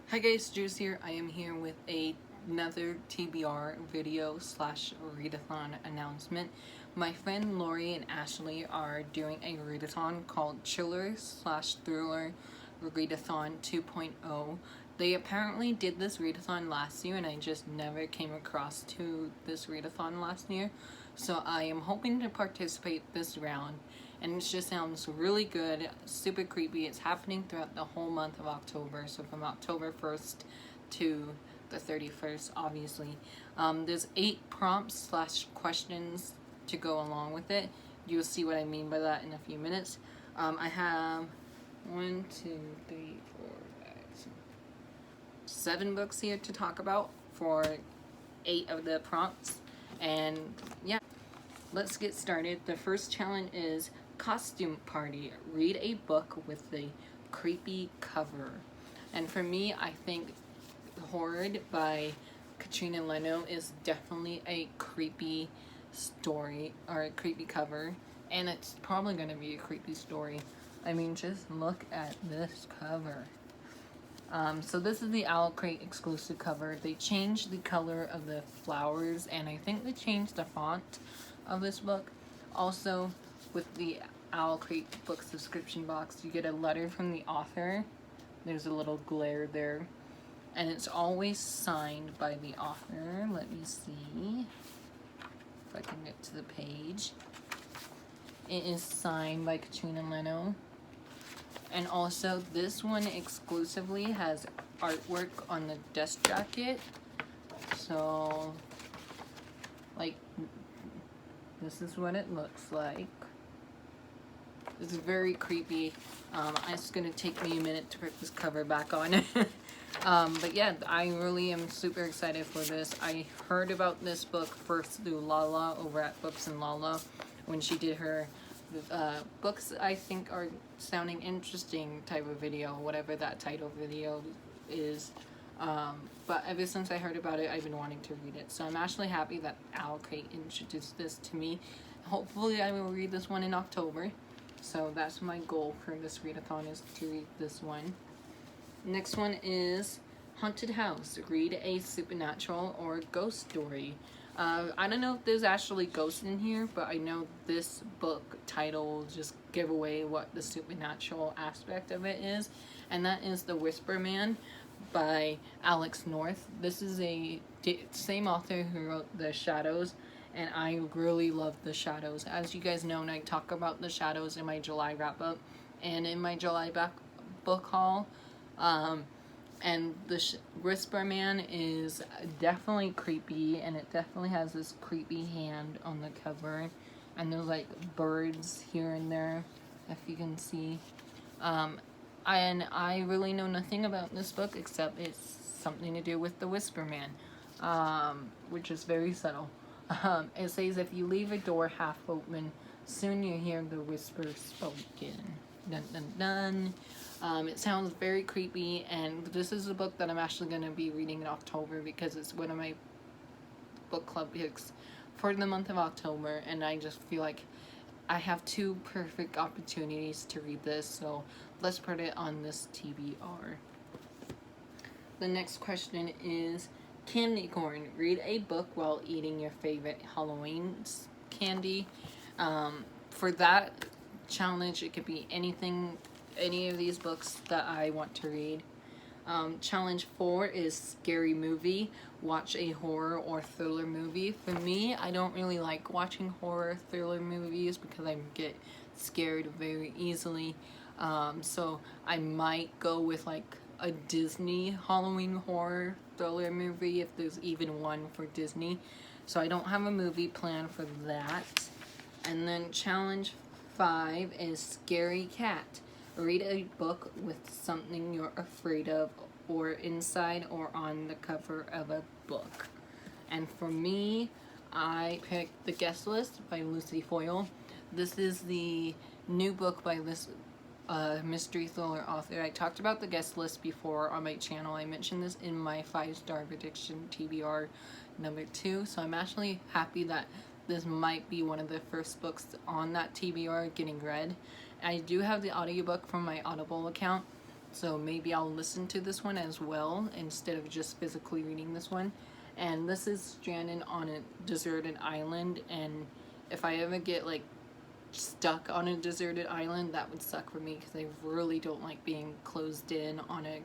Hi guys, Juice here. I am here with another TBR video slash readathon announcement. My friend Lori and Ashley are doing a readathon called Chiller slash Thriller Readathon 2.0. They apparently did this readathon last year and I just never came across to this readathon last year. So I am hoping to participate this round. And it just sounds really good, super creepy. It's happening throughout the whole month of October, so from October 1st to the 31st, obviously. There's 8 prompts slash questions to go along with it. You'll see what I mean by that in a few minutes. I have 1, 2, 3, 4, 5, 7 books here to talk about for 8 of the prompts. And yeah, let's get started. The first challenge is Costume Party. Read a book with a creepy cover. And for me, I think Horrid by Katrina Leno is definitely a creepy story, or a creepy cover. And it's probably going to be a creepy story. I mean, just look at this cover. So this is the Owl Crate exclusive cover. They changed the color of the flowers, and I think they changed the font of this book. Also, with the Owl Crate book subscription box, you get a letter from the author. There's a little glare there. And it's always signed by the author. Let me see if I can get to the page. It is signed by Katrina Leno. And also, this one exclusively has artwork on the desk jacket. So, like, this is what it looks like. It's very creepy. It's gonna take me a minute to put this cover back on. But yeah, I really am super excited for this. I heard about this book first through Lala over at Books and Lala when she did her books I think are sounding interesting type of video, whatever that title video is. But ever since I heard about it, I've been wanting to read it. So I'm actually happy that Owl Crate introduced this to me. Hopefully I will read this one in October. So that's my goal for this readathon, is to read this one. Next one is Haunted House. Read a supernatural or ghost story. I don't know if there's actually ghosts in here, but I know this book title will just give away what the supernatural aspect of it is. And that is The Whisper Man by Alex North. This is a same author who wrote The Shadows, and I really love The Shadows. As you guys know, and I talk about The Shadows in my July wrap-up and in my July book haul. And the Whisper Man is definitely creepy, and it definitely has this creepy hand on the cover. And there's like birds here and there, if you can see. And I really know nothing about this book except it's something to do with the Whisper Man, which is very subtle. It says, if you leave a door half open, soon you hear the whisper spoken. Dun dun dun. It sounds very creepy, and this is a book that I'm actually going to be reading in October because it's one of my book club picks for the month of October, and I just feel like I have 2 perfect opportunities to read this, so let's put it on this TBR. The next question is Candy Corn. Read a book while eating your favorite Halloween candy. For that challenge, it could be anything, any of these books that I want to read. Challenge 4 is Scary Movie. Watch a horror or thriller movie. For me, I don't really like watching horror thriller movies because I get scared very easily. So I might go with like a Disney Halloween horror thriller movie if there's even one for Disney. So I don't have a movie plan for that. And then challenge 5 is Scary Cat. Read a book with something you're afraid of, or inside or on the cover of a book. And for me, I picked The Guest List by Lucy Foyle. This is the new book by this mystery thriller author. I talked about The Guest List before on my channel. I mentioned this in my 5-star prediction TBR number 2. So I'm actually happy that this might be one of the first books on that TBR getting read. I do have the audiobook from my Audible account, so maybe I'll listen to this one as well instead of just physically reading this one. And this is stranded on a deserted island, and if I ever get like stuck on a deserted island, that would suck for me because I really don't like being closed in on a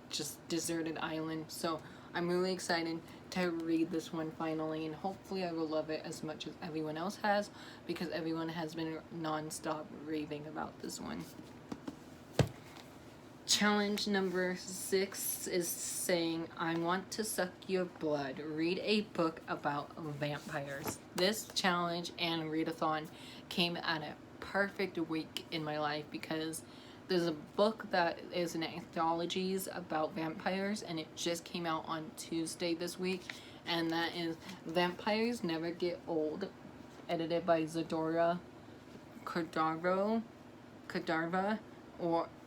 just deserted island. So I'm really excited to read this one finally, and hopefully I will love it as much as everyone else has, because everyone has been non-stop raving about this one. Challenge number 6 is saying, I want to suck your blood. Read a book about vampires. This challenge and readathon came at a perfect week in my life, because there's a book that is an anthologies about vampires, and it just came out on Tuesday this week, and that is Vampires Never Get Old, edited by Zadora Kadarva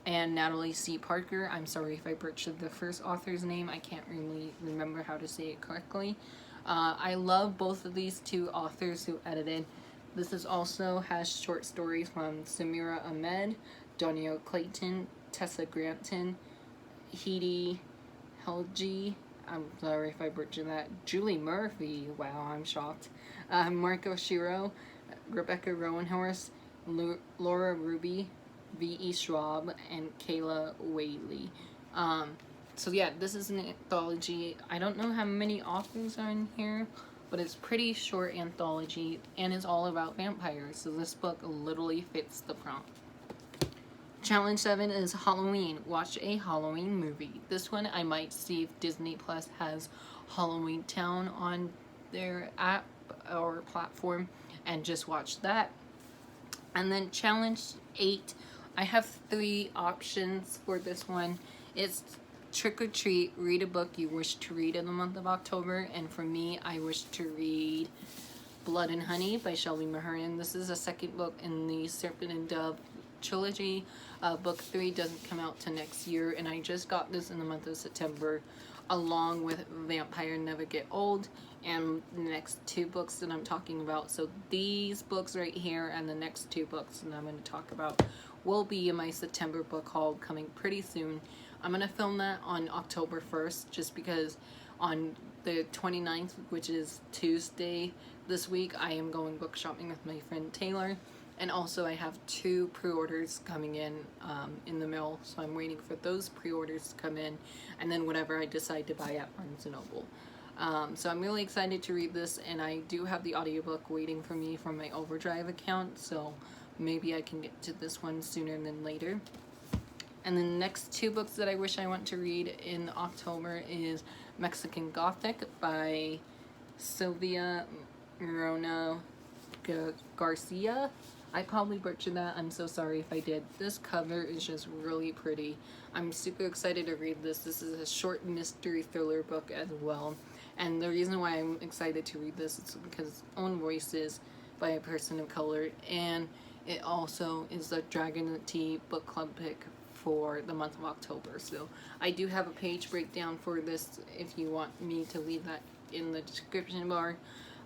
and Natalie C. Parker. I'm sorry if I butchered the first author's name. I can't really remember how to say it correctly. I love both of these two authors who edited. This also has short stories from Samira Ahmed, Danielle Clayton, Tessa Granton, Heidi Helgi, I'm sorry if I butchered that, Julie Murphy, wow, I'm shocked, Marco Shiro, Rebecca Rowanhorse, Laura Ruby, V.E. Schwab, and Kayla Whaley. So yeah, this is an anthology. I don't know how many authors are in here, but it's pretty short anthology, and it's all about vampires, so this book literally fits the prompt. Challenge 7 is Halloween. Watch a Halloween movie. This one I might see if Disney Plus has Halloween Town on their app or platform and just watch that. And then challenge 8, I have 3 options for this one. It's Trick or Treat, read a book you wish to read in the month of October, and for me, I wish to read Blood and Honey by Shelby Mahernon. This is a second book in the Serpent and Dove trilogy. Book 3 doesn't come out till next year, and I just got this in the month of September along with Vampire Never Get Old and the next 2 books that I'm talking about. So these books right here and the next 2 books that I'm going to talk about will be in my September book haul coming pretty soon. I'm going to film that on October 1st just because on the 29th, which is Tuesday this week, I am going book shopping with my friend Taylor. And also I have 2 pre-orders coming in the mail, so I'm waiting for those pre-orders to come in, and then whatever I decide to buy at Barnes & Noble. So I'm really excited to read this, and I do have the audiobook waiting for me from my Overdrive account, so maybe I can get to this one sooner than later. And then the next 2 books that I wish I want to read in October is Mexican Gothic by Sylvia Moreno Garcia. I probably butchered that. I'm so sorry if I did. This cover is just really pretty. I'm super excited to read this. This is a short mystery thriller book as well. And the reason why I'm excited to read this is because Own Voices by a person of color, and it also is a Dragon Tea book club pick for the month of October. So I do have a page breakdown for this if you want me to leave that in the description bar.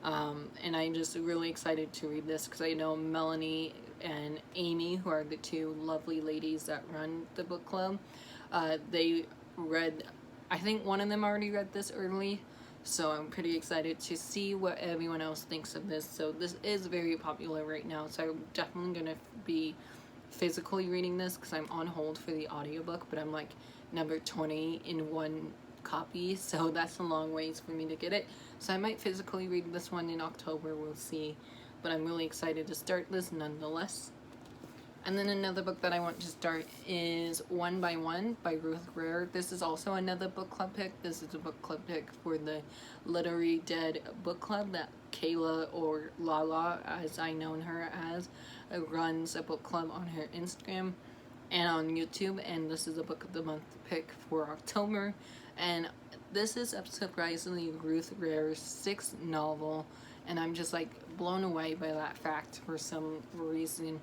And I'm just really excited to read this because I know Melanie and Amy, who are the 2 lovely ladies that run the book club, they read, I think one of them already read this early, so I'm pretty excited to see what everyone else thinks of this. So this is very popular right now, so I'm definitely going to be physically reading this because I'm on hold for the audiobook, but I'm like number 20 in 1 copy, so that's a long ways for me to get it. So I might physically read this one in October, we'll see. But I'm really excited to start this nonetheless. And then another book that I want to start is One by One by Ruth Greer. This is also another book club pick. This is a book club pick for the Literary Dead book club that Kayla, or Lala as I know her as, runs a book club on her Instagram and on YouTube. And this is a book of the month pick for October. And this is surprisingly Ruth Greer's 6th novel, and I'm just like blown away by that fact for some reason.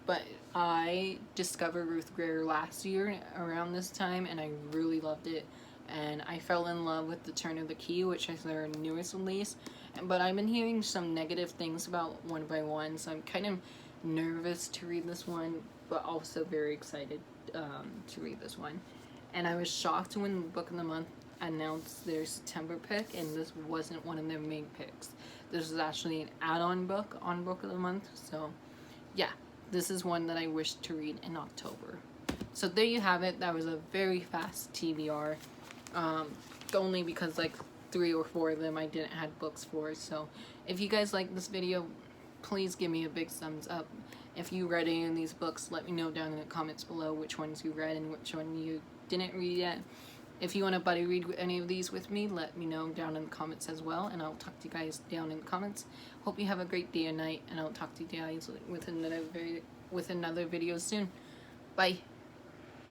But I discovered Ruth Greer last year around this time, and I really loved it. And I fell in love with The Turn of the Key, which is their newest release. But I've been hearing some negative things about One by One, so I'm kind of nervous to read this one, but also very excited. to read this one. And I was shocked when Book of the Month announced their September pick, and this wasn't one of their main picks. This is actually an add-on book on Book of the Month, so yeah, this is one that I wish to read in October. So there you have it. That was a very fast TBR, only because like 3 or 4 of them I didn't have books for. So if you guys like this video, please give me a big thumbs up. If you read any of these books, let me know down in the comments below which ones you read and which one you didn't read yet. If you want to buddy read any of these with me, let me know down in the comments as well, and I'll talk to you guys down in the comments. Hope you have a great day and night, and I'll talk to you guys with another video soon. Bye.